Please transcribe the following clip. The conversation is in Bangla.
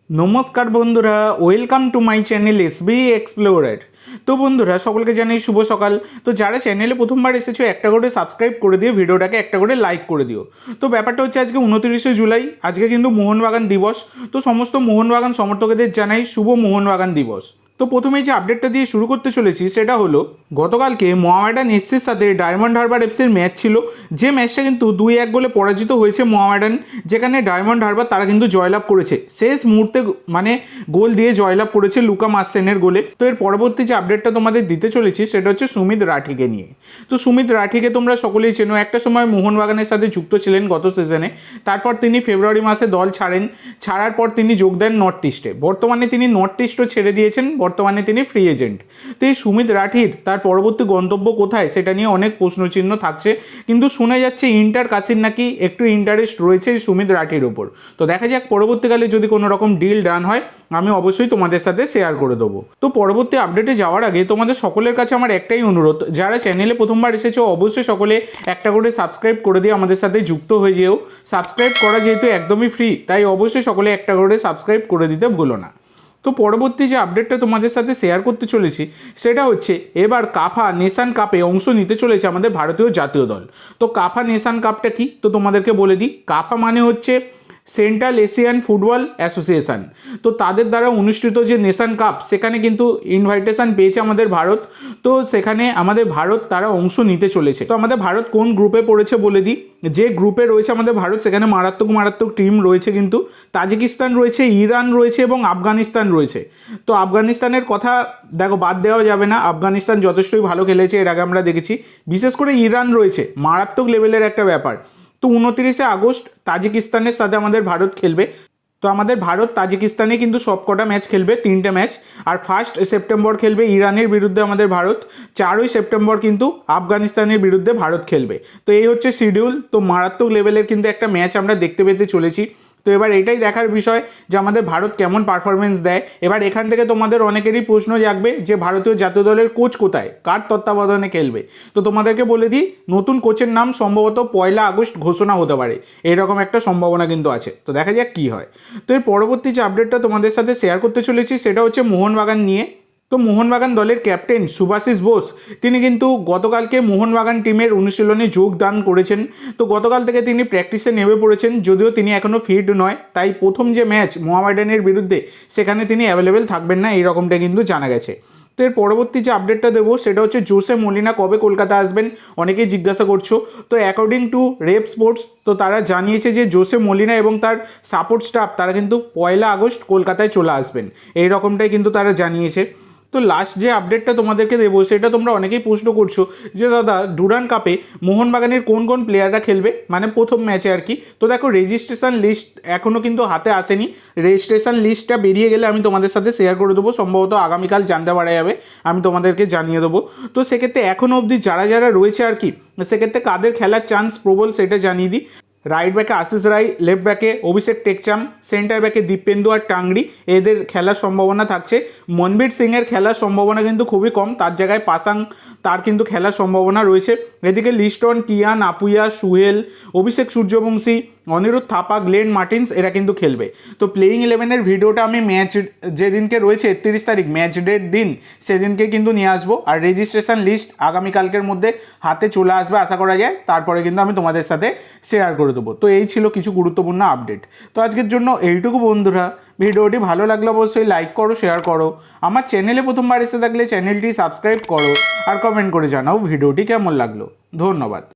नमस्कार बंधुरा welcome to my channel SB explorer. तो बंधुरा सकलके जानाई शुभ सकाल। तो যারা চ্যানেলে প্রথমবার এসেছো একটা করে সাবস্ক্রাইব করে দিও, ভিডিওটাকে একটা করে লাইক করে দিও। তো ব্যাপারটা হচ্ছে আজকে 29শে জুলাই, আজকে কিন্তু মোহনবাগান দিবস। তো সমস্ত মোহনবাগান সমর্থকদের জানাই শুভ মোহনবাগান দিবস। তো প্রথমেই যে আপডেটটা দিয়ে শুরু করতে চলেছি সেটা হলো গতকালকে মোহামেডান এসসির সাথে ডায়মন্ড হারবার এফসির ম্যাচ ছিল, যে ম্যাচটা কিন্তু 2-1 গোলে পরাজিত হয়েছে মোহামেডান, যেখানে ডায়মন্ড হারবার তারা কিন্তু জয়লাভ করেছে, শেষ মুহূর্তে মানে গোল দিয়ে জয়লাভ করেছে লুকা মার্সেনের গোলে। তো এর পরবর্তী যে আপডেটটা তোমাদের দিতে চলেছি সেটা হচ্ছে সুমিত রাঠিকে নিয়ে। তো সুমিত রাঠিকে তোমরা সকলেই চেনো, একটা সময় মোহনবাগানের সাথে যুক্ত ছিলেন গত সিজনে, তারপর তিনি ফেব্রুয়ারি মাসে দল ছাড়ার পর তিনি যোগ দেন নর্থ ইস্টে। বর্তমানে তিনি নর্থ ইস্টও ছেড়ে দিয়েছেন, বর্তমানে তিনি ফ্রি এজেন্ট। তো এই সুমিত রাঠির তার পরবর্তী গন্তব্য কোথায় সেটা নিয়ে অনেক প্রশ্নচিহ্ন থাকছে, কিন্তু শোনা যাচ্ছে ইন্টার কাশির নাকি একটু ইন্টারেস্ট রয়েছে সুমিত রাঠির উপর। তো দেখা যাক পরবর্তীকালে যদি কোনো রকম ডিল ডান হয় আমি অবশ্যই তোমাদের সাথে শেয়ার করে দেবো। তো পরবর্তী আপডেটে যাওয়ার আগে তোমাদের সকলের কাছে আমার একটাই অনুরোধ, যারা চ্যানেলে প্রথমবার এসেছো অবশ্যই সকলে একটা করে সাবস্ক্রাইব করে দিয়ে আমাদের সাথে যুক্ত হয়ে যেও। সাবস্ক্রাইব করা যেহেতু একদমই ফ্রি, তাই অবশ্যই সকলে একটা করে সাবস্ক্রাইব করে দিতে ভুলো না। তো পরবর্তী যে আপডেটটা তোমাদের সাথে শেয়ার করতে চলেছি সেটা হচ্ছে এবার কাফা নেশান কাপে অংশ নিতে চলেছে আমাদের ভারতীয় জাতীয় দল। তো কাফা নেশান কাপটা কি তো তোমাদেরকে বলে দিই। কাফা মানে হচ্ছে সেন্ট্রাল এশিয়ান ফুটবল অ্যাসোসিয়েশন। তো তাদের দ্বারা অনুষ্ঠিত যে নেশান কাপ সেখানে কিন্তু ইনভাইটেশন পেয়েছে আমাদের ভারত। তো সেখানে আমাদের ভারত তারা অংশ নিতে চলেছে। তো আমাদের ভারত কোন গ্রুপে পড়েছে বলে দিই। যে গ্রুপে রয়েছে আমাদের ভারত সেখানে মারাত্মক টিম রয়েছে, কিন্তু তাজিকিস্তান রয়েছে, ইরান রয়েছে এবং আফগানিস্তান রয়েছে। তো আফগানিস্তানের কথা দেখো বাদ দেওয়া যাবে না, আফগানিস্তান যথেষ্টই ভালো খেলেছে, এর আগে আমরা দেখেছি। বিশেষ করে ইরান রয়েছে, মারাত্মক লেভেলের একটা ব্যাপার। তো 29শে আগস্ট তাজিকিস্তানের সাথে আমাদের ভারত খেলবে। তো আমাদের ভারত তাজিকিস্তানে কিন্তু সবকটা ম্যাচ খেলবে, 3টে ম্যাচ। আর 1 সেপ্টেম্বর খেলবে ইরানের বিরুদ্ধে আমাদের ভারত, 4 সেপ্টেম্বর কিন্তু আফগানিস্তানের বিরুদ্ধে ভারত খেলবে। তো এই হচ্ছে শিডিউল। তো মারাত্মক লেভেলের কিন্তু একটা ম্যাচ আমরা দেখতে পেতে চলেছি। তো এবার এটাই দেখার বিষয় যে আমাদের ভারত কেমন পারফরমেন্স দেয়। এবার এখান থেকে তোমাদের অনেকেরই প্রশ্ন জাগবে যে ভারতীয় জাতীয় দলের কোচ কোথায়, কার তত্ত্বাবধানে খেলবে। তো তোমাদেরকে বলে দিই, নতুন কোচের নাম সম্ভবত 1 আগস্ট ঘোষণা হতে পারে, এইরকম একটা সম্ভাবনা কিন্তু আছে। তো দেখা যাক কী হয়। তো এর পরবর্তী যে আপডেটটা তোমাদের সাথে শেয়ার করতে চলেছি সেটা হচ্ছে মোহনবাগান নিয়ে। তো মোহনবাগান দলের ক্যাপ্টেন শুভাশিস বোস তিনি কিন্তু গতকালকে মোহনবাগান টিমের অনুশীলনে যোগদান করেছেন। তো গতকাল থেকে তিনি প্র্যাকটিসে নেমে পড়েছেন, যদিও তিনি এখনও ফিট নয়, তাই প্রথম যে ম্যাচ মোহামেডানের বিরুদ্ধে সেখানে তিনি অ্যাভেলেবেল থাকবেন না, এইরকমটা কিন্তু জানা গেছে। তো এর পরবর্তী যে আপডেটটা দেবো সেটা হচ্ছে জোসে মলিনা কবে কলকাতা আসবেন অনেকেই জিজ্ঞাসা করছো। তো অ্যাকর্ডিং টু রেপ স্পোর্টস তো তারা জানিয়েছে যে জোসে মলিনা এবং তার সাপোর্ট স্টাফ তারা কিন্তু 1 আগস্ট কলকাতায় চলে আসবেন, এই রকমটাই কিন্তু তারা জানিয়েছে। তো লাস্ট যে আপডেটটা তোমাদেরকে দেবো সেটা তোমরা অনেকেই প্রশ্ন করছো যে দাদা ডুরান কাপে মোহনবাগানের কোন কোন প্লেয়াররা খেলবে, মানে প্রথম ম্যাচে আর কি। তো দেখো রেজিস্ট্রেশন লিস্ট এখনও কিন্তু হাতে আসেনি, রেজিস্ট্রেশন লিস্টটা বেরিয়ে গেলে আমি তোমাদের সাথে শেয়ার করে দেবো, সম্ভবত আগামীকাল জানতে পারা যাবে, আমি তোমাদেরকে জানিয়ে দেবো। তো সেক্ষেত্রে এখনও অবধি যারা রয়েছে আর কি, সেক্ষেত্রে কাদের খেলার চান্স প্রবল সেটা জানিয়ে দিই। রাইট ব্যাকে আশিস রায়, লেফট ব্যাকে অভিষেক টেকচাম, সেন্টার ব্যাকে দীপেন্দু আর টাংরি, এদের খেলার সম্ভাবনা থাকছে। মনবীর সিংয়ের খেলার সম্ভাবনা কিন্তু খুবই কম, তার জায়গায় পাসাং তার কিন্তু খেলার সম্ভাবনা রয়েছে। এদিকে লিস্টন, কিয়ান, আপুইয়া, সুহেল, অভিষেক সূর্যবংশী, অনিরুদ্ধ থাপা, গ্লেন মার্টিন্স এরা কিন্তু খেলবে। তো প্লেইং 11-এর ভিডিওটা আমি ম্যাচ যেদিনকে রয়েছে 31 তারিখ ম্যাচ ডেট দিন সেদিনকে কিন্তু নিয়ে আসবো, আর রেজিস্ট্রেশন লিস্ট আগামীকালকের মধ্যে হাতে চলে আসবে আশা করা যায়, তারপরে কিন্তু আমি তোমাদের সাথে শেয়ার করে দেবো। তো এই ছিল কিছু গুরুত্বপূর্ণ আপডেট। তো আজকের জন্য এইটুকু বন্ধুরা, ভিডিওটি ভালো লাগলে অবশ্যই লাইক করো, শেয়ার করো, আমার চ্যানেলে প্রথমবার এসে থাকলে চ্যানেলটি সাবস্ক্রাইব করো, আর কমেন্ট করে জানাও ভিডিওটি কেমন লাগলো। ধন্যবাদ।